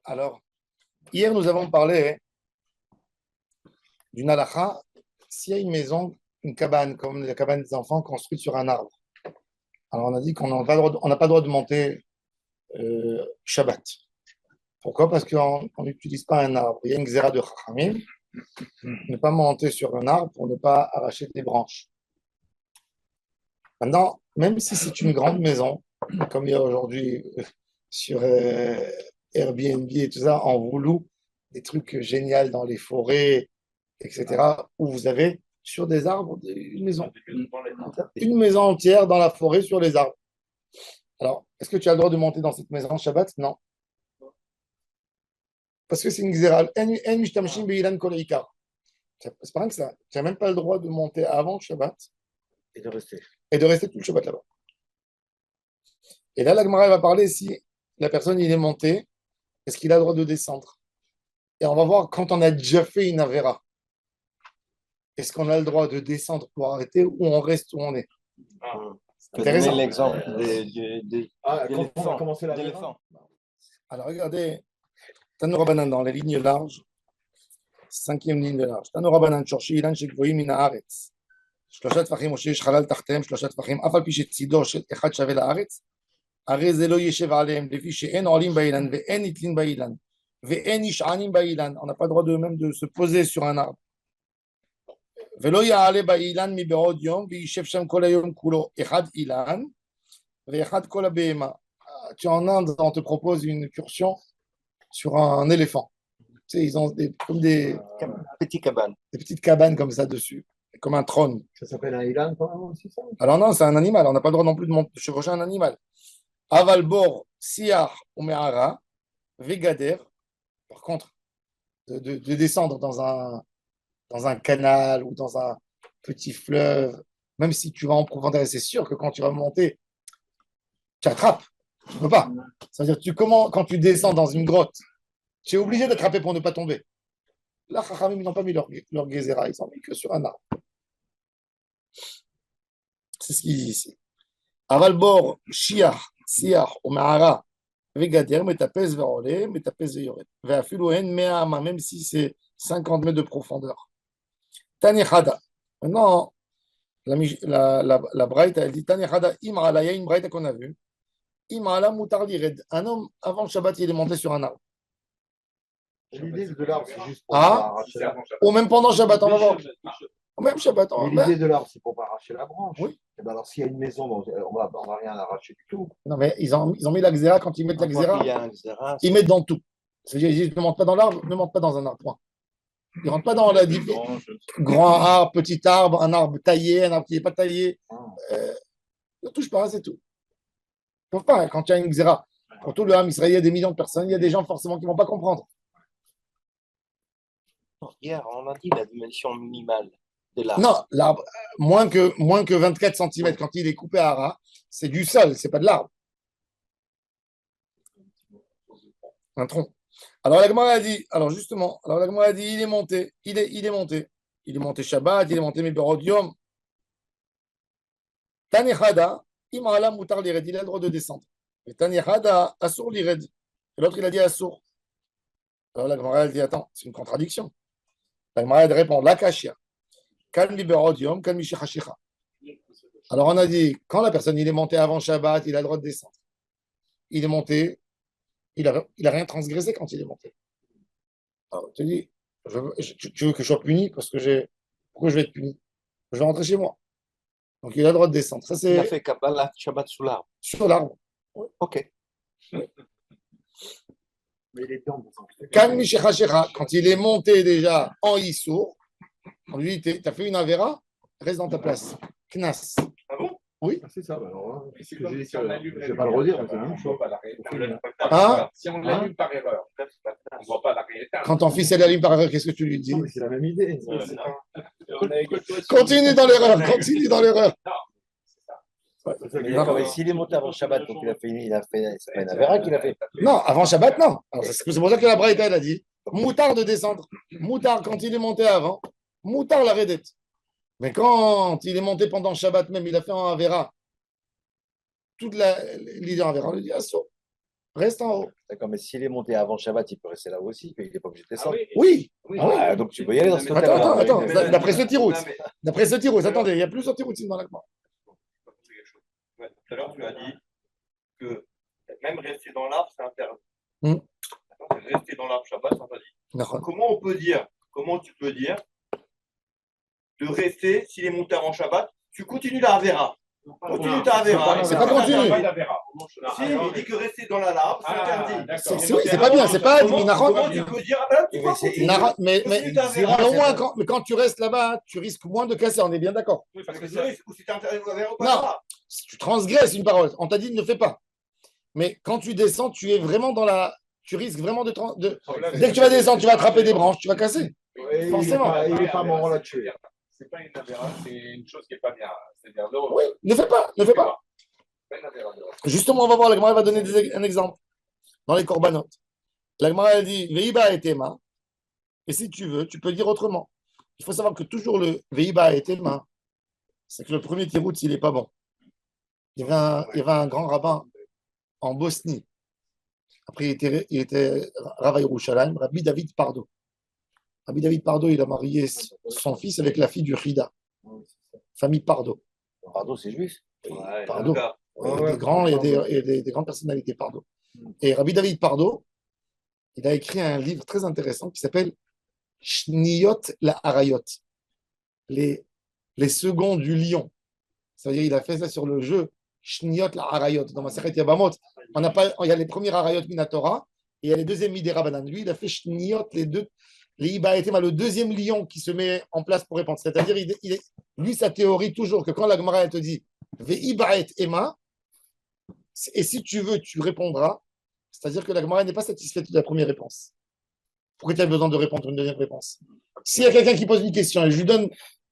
Alors, hier, nous avons parlé d'une halakha. S'il y a une maison, une cabane, comme la cabane des enfants, construite sur un arbre. Alors, on a dit qu'on n'a pas le droit de monter Shabbat. Pourquoi? Parce qu'on n'utilise pas un arbre. Il y a une xéra de Chachamim, ne pas monter sur un arbre pour ne pas arracher des branches. Maintenant, même si c'est une grande maison, comme il y a aujourd'hui sur Airbnb et tout ça, en vous loue des trucs géniaux dans les forêts, etc., où vous avez sur des arbres une maison entière dans la forêt sur les arbres. Alors, est-ce que tu as le droit de monter dans cette maison Shabbat? Non. Parce que c'est une xéral. C'est pas rien que ça. Tu n'as même pas le droit de monter avant Shabbat Et de rester. et de rester tout le Shabbat là-bas. Et là, la Gemara va parler si la personne il est monté, est-ce qu'il a le droit de descendre? Et on va voir quand on a déjà fait une Avera. Est-ce qu'on a le droit de descendre pour arrêter ou on reste où on est? Tu peux donner l'exemple Quand on va commencer d'éléphant. Alors regardez, Tanu Rabbanan dans les lignes larges, 5e ligne de large. Tanu Rabbanan, Shorshi Ilan Shekvoim Min Haaretz. 3 טפחים או שיש חלל תחתיהם 3 טפחים, אף על פי שצידו של אחד שווה לארץ, הרי זה לא ישב עליהם, לפי שאין עולים באילן ואין נתלים באילן ואין נשענים באילן. On n'a pas le droit de même de se poser sur un arbre. ולא יעלה באילן מבעוד יום וישב שם כל היום כולו, אחד אילן ואחד כל הבהמה. Tu es en Inde, on te propose une incursion sur un éléphant. Tu sais, ils ont comme des petites cabanes comme ça dessus, comme un trône. Ça s'appelle un Ilan quand même aussi, ça? Alors non, c'est un animal, on n'a pas le droit non plus de chevaucher un animal. Avalbor, Siach ou Me'ara, Vegader, par contre, de descendre dans un canal ou dans un petit fleuve, même si tu vas en profondeur, c'est sûr que quand tu vas monter, tu attrapes. Tu ne peux pas. C'est-à-dire, quand tu descends dans une grotte, tu es obligé d'attraper pour ne pas tomber. Là, Chachamim, ils n'ont pas mis leur gezera, ils ont mis que sur un arbre. C'est ce qu'il dit ici. Avalbor, Shiach, Siach, ou Ma'ara, Vegader, Metapes, Verolé, Metapes, Veyoret. Veafilohen, Me'ama, même si c'est 50 mètres de profondeur. Tanechada. Maintenant, la Braïta, elle dit Tanechada, Imrala, il y a une Braïta qu'on a vue. Imrala, Moutar Lired. Un homme, avant le Shabbat, il est monté sur un arbre. L'idée de l'arbre, c'est juste pour Ah, arracher la branche. ou même pendant Shabbat, on va voir. Ou même Shabbat, on va Mais voir. l'idée de l'arbre, c'est pour pas arracher la branche. Oui. Et ben alors, s'il y a une maison, on va rien arracher du tout. Non, mais ils ont mis la xéra, quand ils mettent la xéra, Il y a un xéra, ils mettent dans tout. C'est-à-dire, ils disent ne monte pas dans l'arbre, ne monte pas dans un arbre. Point. Ils ne rentrent pas dans la grand arbre, petit arbre, un arbre taillé, un arbre qui n'est pas taillé. Ne touche pas, c'est tout. Ils ne peuvent pas, hein, quand tu as une xéra. Pour tout le Ham Israël, il y a des millions de personnes, il y a des gens forcément qui ne vont pas comprendre. hier, on a dit la dimension minimale de l'arbre. Non, l'arbre, moins que 24 cm, quand il est coupé à ras, c'est du sol, c'est pas de l'arbre. Un tronc. Alors la Gemara a dit, il est monté, il est monté. Il est monté Shabbat, il est monté Meberod Yom. Tanechada, Imala Moutar Lired, il a le droit de descendre. Et Tanechada, Assour Lired. Et l'autre, il a dit Assour. Alors la Gemara a dit, attends, c'est une contradiction. La Gemara répond, la Kashia. Kalmi Berodium, Kalmi Shechashicha. Alors on a dit, quand la personne il est monté avant Shabbat, il a le droit de descendre. Il est monté, il a rien transgressé quand il est monté. Alors tu dis, tu veux que je sois puni parce que pourquoi je vais être puni? Je vais rentrer chez moi. Donc il a le droit de descendre. Ça Il a c'est fait Kabbalah Shabbat sous l'arbre. sur l'arbre. Ok. Mais les dents, Kalmi Shechashicha, quand il est monté déjà en Issour, on lui dit, tu as fait une Avera, reste dans ta place. Knas. Ah bon? Oui. c'est ça. Alors, je ne vais pas le redire, mais c'est la même chose. Hein? Si on l'allume par erreur, on ne voit pas la rééteindre. Quand ton fils est la ligne par erreur, qu'est-ce que tu lui dis? Non, mais c'est la même idée. Continue dans l'erreur, continue dans l'erreur. Mais s'il est monté avant Shabbat, donc c'est pas une Avera qu'il a fait. Non, avant Shabbat, non. Alors, c'est pour ça que la Braïta, elle a dit moutard de descendre. Moutard quand il est monté avant, moutard la redette. Mais quand il est monté pendant Shabbat même, il a fait un Avera. Toute l'idée en Avera, on lui dit assaut. reste en haut. D'accord, mais s'il est monté avant Shabbat, il peut rester là aussi, il n'est pas obligé de Ah descendre. Oui, oui. Ah, donc tu peux y aller dans ce côté-là. Attends, d'après ce tirout. Non, mais- D'après ce tirout, attendez, il y a plusieurs tiroutes dans la Gemara. Ouais, tout à l'heure, tu as dit que même rester dans l'arbre, c'est interdit. Hmm. Rester dans l'arbre Shabbat, c'est interdit. D'accord. Comment tu peux dire de rester, s'il est monté avant Shabbat, tu continues la Avera. Continue ta Avera. C'est pas continu. Si, il dit que rester dans l'arbre, c'est interdit. C'est pas bien, c'est pas Comment tu peux dire, ah ben, tu vas continuer. Mais Continue ta Avera. au moins, quand tu restes là-bas, tu risques moins de casser, on est bien d'accord. Parce que c'est risque, ou si tu interdit l'Avera ou Non. pas. Si tu transgresses une parole, on t'a dit ne fais pas. Mais quand tu descends, tu es vraiment dans la. Tu risques vraiment de. Dès que tu vas descendre, tu vas attraper des branches, tu vas casser. Ouais, Forcément. Il n'est pas mort là-dessus. C'est pas une avéra, c'est une chose qui n'est pas bien. C'est-à-dire, Oui, ne fais pas, ne fais pas. pas une avéra. Justement, on va voir, la Gemara va donner un exemple. Dans les corbanotes. La Gemara elle dit Veiba et Tema. Et si tu veux, tu peux dire autrement. Il faut savoir que toujours le Veiba et Tema, c'est que le premier tirout, il n'est pas bon. Il y avait un grand rabbin en Bosnie. Après, il était Rav Yerushalayim, Rabbi David Pardo. Rabbi David Pardo, il a marié son fils avec la fille du Chida, famille Pardo. Pardon, c'est juif. Ouais, Pardo. d'accord. Il y a des grandes personnalités, Pardo. Et Rabbi David Pardo, il a écrit un livre très intéressant qui s'appelle Shniyot la Harayot, les seconds du lion. Ça veut dire il a fait ça sur le jeu Shniyot la Harayot. Dans ma Masechet Yabamot, il y a les premiers Harayot Minatora et il y a les deuxièmes Midera Banan. Lui, il a fait Shniyot, les deux. Les Iba Etema, le deuxième lion qui se met en place pour répondre. C'est-à-dire, lui, sa théorie toujours que quand la Gemara elle te dit Ve'iba et Ema, et si tu veux, tu répondras. C'est-à-dire que la Gemara n'est pas satisfaite de la première réponse. Pourquoi tu as besoin de répondre une deuxième réponse? S'il y a quelqu'un qui pose une question et je lui donne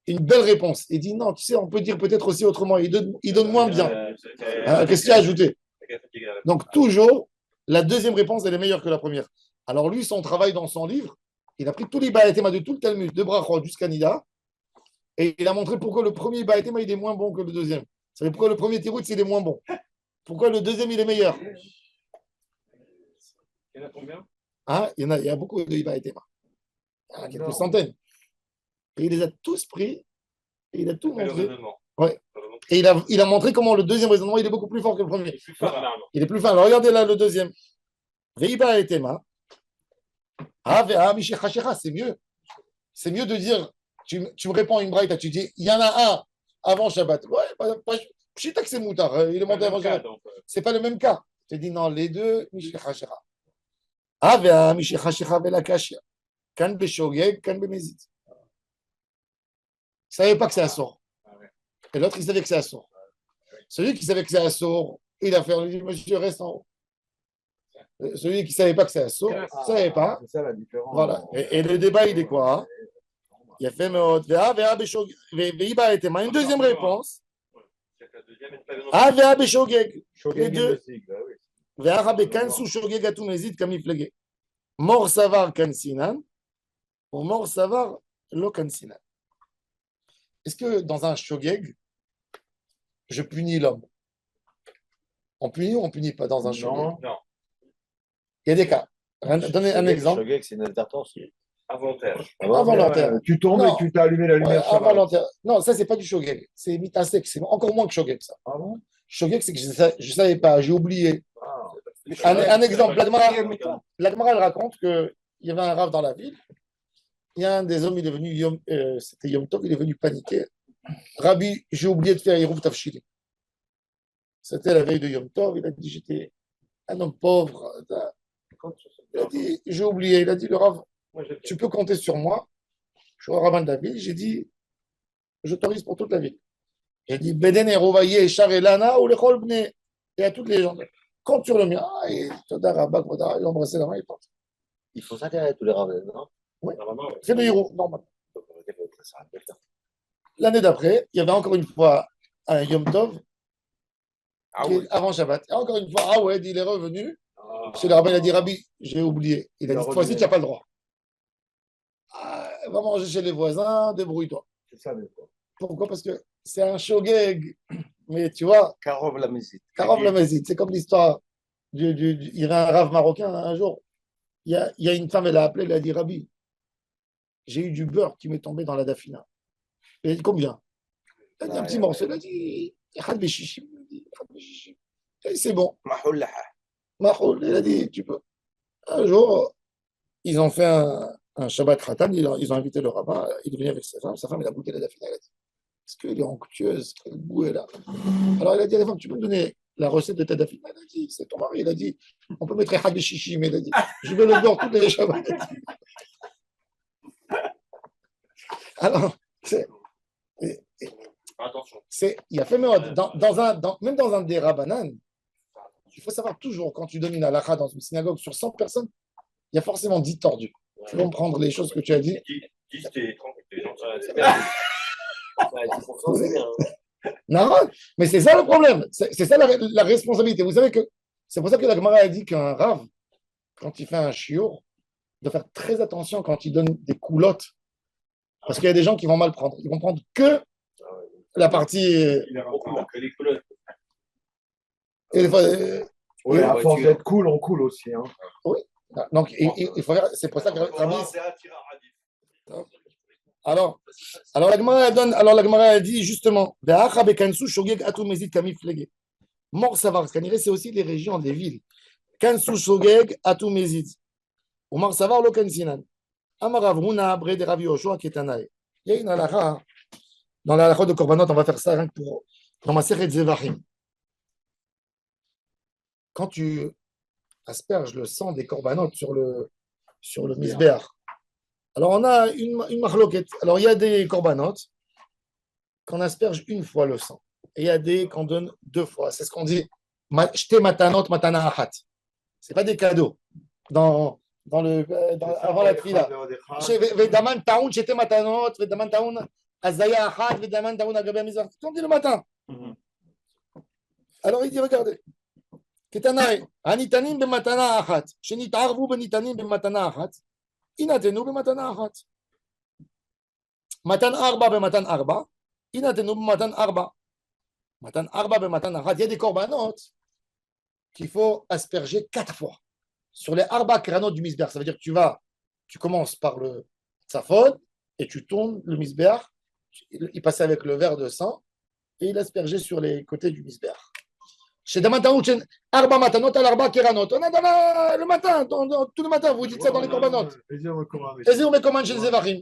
une belle réponse et dit non, tu sais, on peut dire peut-être aussi autrement, il donne moins bien. Qu'est-ce qu'il y a à ajouter? Donc, toujours, la deuxième réponse, elle est meilleure que la première. Alors, lui, son travail dans son livre, il a pris tous les Baïtéma de tout le Talmud, de Brachot jusqu'à Nida, et il a montré pourquoi le premier Baïtéma il est moins bon que le deuxième. Vous savez pourquoi le premier Tirout il est moins bon? Pourquoi le deuxième il est meilleur? Il y en a combien? Il y a beaucoup de Baïtéma. Il y a quelques centaines. Et il les a tous pris, et il a tout montré. Ouais. Et il a montré comment le deuxième raisonnement il est beaucoup plus fort que le premier. Il est plus fin. Alors regardez là le deuxième. Veiba et Tema. C'est mieux. C'est mieux de dire, tu me réponds à une braïta, tu dis, il y en a un avant Shabbat. Ouais, je sais que c'est moutard, il est monté avant Shabbat. C'est pas le même cas. Tu dis, non, les deux, Mishechachera. Mishechachera vela kashia. Kan beshogeg, kan bemezit. Il ne savait pas que c'est assour. Et l'autre, il savait que c'est assour. Celui qui savait que c'est assour, il a fait, il dit, monsieur, reste en haut. Celui qui ne savait pas que c'est assour, ne savait pas. C'est ça la différence. Voilà. Et le débat, il est quoi? Il a fait une deuxième réponse. Les deux. Mort savar kansinan ou mort savar lo kansinan. Est-ce que dans un shogeg, je punis l'homme? On punit ou on ne punit pas dans un shogeg? Non. Il y a des cas. Donnez un exemple. Shogeg, c'est une advertence. Involontaire. Involontaire. Tu tombes Non. et tu t'as allumé la lumière. sur Involontaire. Non, ça, c'est pas du shogeg. C'est mitasek. C'est encore moins que shogeg, ça. Ah bon? Shogeg, c'est que je ne savais pas, j'ai oublié. Ah. Un exemple. La Gemara, elle raconte qu'il y avait un rave dans la ville. Il y a un des hommes, il est venu, c'était Yom Tov, il est venu paniquer. Rabbi, j'ai oublié de faire Yerouv Tafshili. C'était la veille de Yom Tov. Il a dit, j'étais un homme pauvre. Il a dit, j'ai oublié. Il a dit, le Rav, tu peux compter sur moi. Je suis au rabbin de la ville. J'ai dit, j'autorise pour toute la ville. J'ai dit, Beden et Rovaye, Char et Lana, ou les Cholbne. Et à toutes les gens. Compte sur le mien. Et Toda Rabba, il a embrassé la main et part. Il faut ça derrière tous les ravens, non? Oui. C'est le héros, normalement. L'année d'après, il y avait encore une fois un Yom Tov avant Shabbat. Et encore une fois, il est revenu. Chez le rabbin, il a dit, Rabbi, j'ai oublié. Il a dit, cette fois-ci, tu n'as pas le droit. Va manger chez les voisins, débrouille-toi. C'est ça, mais quoi. Pourquoi? Parce que c'est un shogeg. Mais tu vois, Karov la musique. Karov la Mézid, c'est comme l'histoire il y avait un rave marocain un jour. Il y a une femme, elle a appelé, elle a dit Rabbi, j'ai eu du beurre qui m'est tombé dans la dafina. Elle a dit combien? Elle a dit un petit morceau. Elle a dit Had Beshishim. Et c'est bon. Mahoul, elle a dit tu peux. Un jour, ils ont fait un Shabbat Khatan, ils ont invité le rabbin, il est venu avec sa femme, elle a goûté la dafina. Elle a dit est-ce qu'elle est onctueuse? Quel goût elle a? Alors elle a dit à la femme tu peux me donner la recette de ta dafina? Elle a dit c'est ton mari. Elle a dit on peut mettre Had Beshishim. Elle a dit je veux le beurre tous les Shabbats. Alors, Attention. il a fait même dans un des rabbanan, il faut savoir toujours, quand tu donnes une halakha dans une synagogue sur 100 personnes, il y a forcément 10 tordus. Tu vas prendre les choses que tu as dit. 10, t'es tranquille, t'es gentil. C'est bien. Ouais, 10%, c'est bien. Non, mais c'est ça le problème. C'est ça la responsabilité. Vous savez que c'est pour ça que la Gemara a dit qu'un rave, quand il fait un shiur, doit faire très attention quand il donne des coulottes. Parce qu'il y a des gens qui vont mal prendre. Ils vont prendre que la partie. Que les culottes. Et des fois, Oui, à force d'être cool, on coule aussi. Hein. oui. Donc, il faut faire. C'est pour ça que C'est un tir à radis. Alors la Gemara a dit justement, Mor Savar, c'est aussi les régions des villes. Kansu Shogeg Atu Mezid. Ou Mor Savar lo Kansinan. Amarav Huna Bre de Ravi Yoshua Ketanae. Il y a une halakha, dans la halakha de Korbanot, on va faire ça rien que pour dans ma série de Zevachim. Quand tu asperges le sang des Korbanot sur le misbéach, alors on a une machloket. Alors il y a des Korbanot qu'on asperge une fois le sang. Et il y a des qu'on donne 2 fois. C'est ce qu'on dit Shte matanot matana achat. C'est pas des cadeaux. Avant la tefila. Vedaman taoun shete matanot, vedaman taoun azaya achat, vedaman taoun agabe amizar. On dit le matin. Alors il dit regardez. Ketanae, anitanim be matana achat, shenitarvu benitanim be matana achat, inatenu be matana achat. Matan arba be matan arba, inatenu be matan arba. Matan arba be matan achat. Il y a des korbanot qu'il faut asperger 4 fois. Sur les arba kranot du misbeach, ça veut dire que tu commences par le tzafon et tu tournes le misbeach, il passait avec le verre de sang et il aspergeait sur les côtés du misbeach. Chez Damantaout, arba matanot al arba keranot. On a dans le matin, tout le matin, vous dites ça dans les korbanot. Et on met comment chez les Zevachim.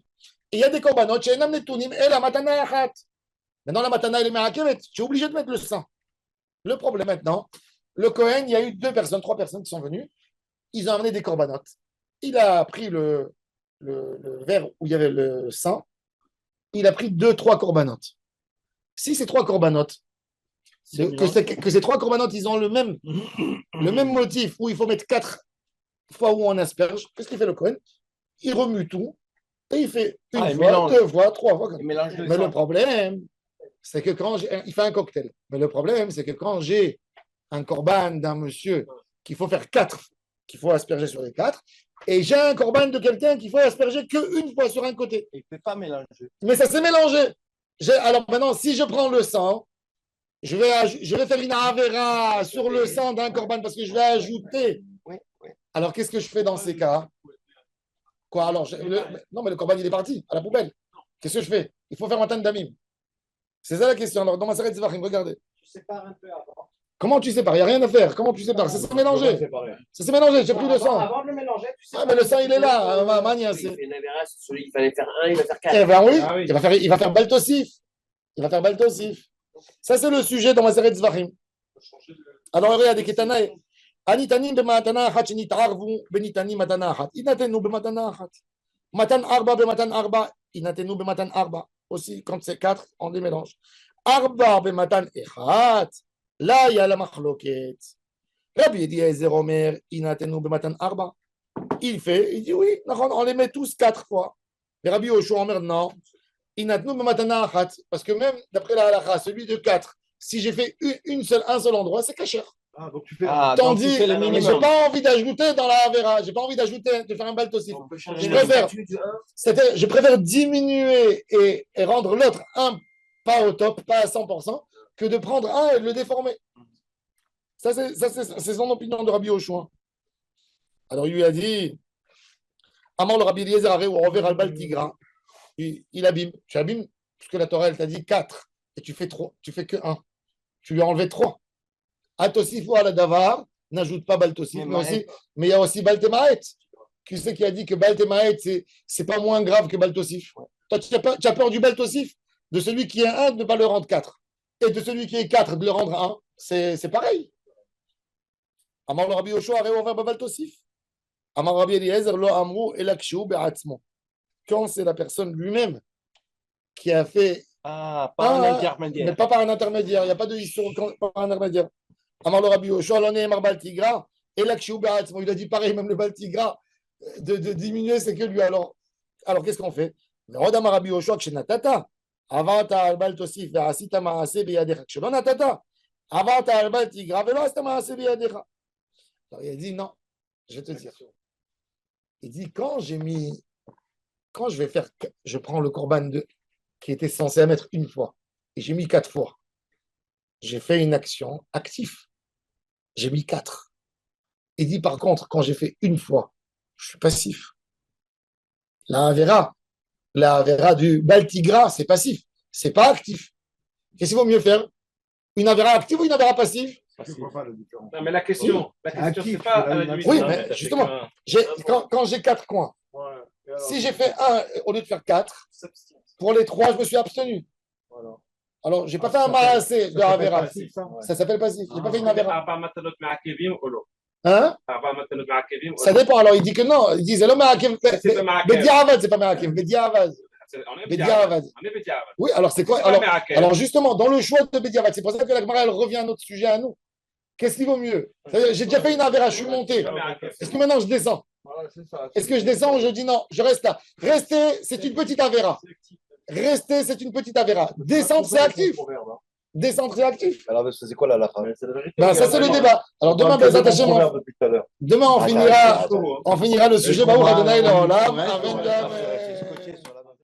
Il y a des korbanot, chez Enam Netunim, et la matana achat. Maintenant, la matana, elle est merakevet. Tu es obligé de mettre le sang. Le problème maintenant, le Kohen, il y a eu 2 personnes, 3 personnes qui sont venues. Ils ont amené des corbanotes. Il a pris le verre où il y avait le sang. Il a pris 2-3 corbanotes. Si ces 3 corbanotes, que ces 3 corbanotes, ils ont le même motif où il faut mettre 4 fois où on asperge, qu'est-ce qu'il fait le Kohen? Il remue tout et il fait une fois, 2 fois, 3 fois. Mais le problème, c'est que quand il fait un cocktail. Mais le problème, c'est que quand j'ai un corban d'un monsieur qu'il faut faire 4, qu'il faut asperger sur les 4, et j'ai un corban de quelqu'un qu'il faut asperger qu'une fois sur un côté. Il ne peut pas mélanger. Mais ça s'est mélangé. Alors maintenant, si je prends le sang, je vais faire une avera sur le sang d'un corban parce que je vais ajouter. Oui. Alors qu'est-ce que je fais dans ces cas? Quoi alors non, mais le corban il est parti à la poubelle. Qu'est-ce que je fais? Il faut faire un tan d'amim. C'est ça la question. Alors dans ma série de Zvachim, regardez. Tu sépares un peu avant. Comment tu sépares? Il n'y a rien à faire. Comment tu sépares? Ça s'est mélangé. Ça s'est mélangé. J'ai pris le sang. Avant de le mélanger, tu sais. Ah, mais le sang, il est là. Il fait une avera, celui il fallait faire 1, il va faire 4. Eh bien oui, il va faire Baltosif. Il va faire Baltosif. Ça, c'est le sujet dans ma série de Zvachim. Alors, regardez, Ketanae. Anitanim be matana achat, shenitarvu benitanim matana achat. Inatenu be matana achat. Matan arba be matan arba. Inatenu be matan arba. Aussi, quand c'est 4, on les mélange. Arba be matan echat. Là, il y a la machloket. Rabbi Eliezer Omer, inatenu be matan arba. Il dit oui, on les met tous 4 fois. Mais Rabbi Yoshua Omer, non. Inatenu be matan achat. Parce que même d'après la halakha, celui de 4, si j'ai fait un seul endroit, c'est kasher. Ah, donc tu fais. Tandis, je n'ai pas envie d'ajouter dans la Avera, je n'ai pas envie d'ajouter, de faire un baltosif. Je préfère diminuer et rendre l'autre un pas au top, pas à 100%, que de prendre un et de le déformer. C'est son opinion de Rabbi Yoshua. Alors il lui a dit, Amar le Rabbi Eliezer Aré ou Rover al Baltigra. Il abîme. Tu abîmes, puisque la Torah, elle t'a dit 4, et tu fais que 1. Tu lui as enlevé 3. Atosif ou ala davar, n'ajoute pas Baltosif, mais il y a aussi Baltemaet. Qui c'est qui a dit que Baltemaet, c'est pas moins grave que Baltosif? Toi, tu as peur du Baltosif, de celui qui est 1, de ne pas le rendre 4. Et de celui qui est 4, de le rendre 1. C'est pareil. Amar le Rabbi Yoshua Aré ou Rover Baltosif. Amar Rabbi Eliezer lo amrou elakshu be'atzmo. Quand c'est la personne lui-même qui a fait. Ah, pas un intermédiaire. Mais pas par un intermédiaire. Il n'y a pas de histoire par un intermédiaire. Amar le Rabbi Yoshua, l'année Mar Baltigra, et l'Akshiou Be'atzmo. Il a dit pareil, même le Baltigra, de diminuer, c'est que lui. Alors qu'est-ce qu'on fait? Rodamar Rabbi Yoshua, Kshenatata, Avanta al Baltosif, Ve'asita Ma'ase Be'yadecha. Kshenatata, Avanta al Baltigra, Ve'asita Ma'ase Be'yadecha. Alors il a dit non, je vais te dire. Il dit quand je prends le korban qui était censé mettre une fois, et j'ai mis 4 fois. J'ai fait une action active. J'ai mis 4. Il dit par contre, quand j'ai fait une fois, je suis passif. La Avera du Baltigra, c'est passif. C'est pas actif. Qu'est-ce qu'il vaut mieux faire? Une Avera active ou une Avera passive? Non, mais la question, c'est pas. Oui, mais justement, quand j'ai 4 coins, si j'ai fait 1 au lieu de faire 4, pour les 3, je me suis abstenu. Alors, je n'ai pas fait un maassé de Avera. Ça s'appelle passif. Je n'ai pas fait une Avera. Hein? Ça dépend. Alors, il dit que non. Il dit c'est le Ma'akev. Bediavad, c'est pas Ma'akev. Bediavad. Bediavad. Oui, alors c'est quoi? Alors, justement, dans le choix de Bediavad, c'est pour ça que la Gemara, elle revient à notre sujet à nous. Qu'est-ce qui vaut mieux? J'ai déjà fait une Avera, je suis monté. Est-ce que maintenant je descends? Est-ce que je descends ou je dis non? Je reste là. Rester, c'est une petite Avera. Rester, c'est une petite Avera. Descendre, c'est actif. Descendre, c'est actif. Alors, c'est quoi la lacha? Ça, c'est le débat. Alors, demain, demain on finira le sujet.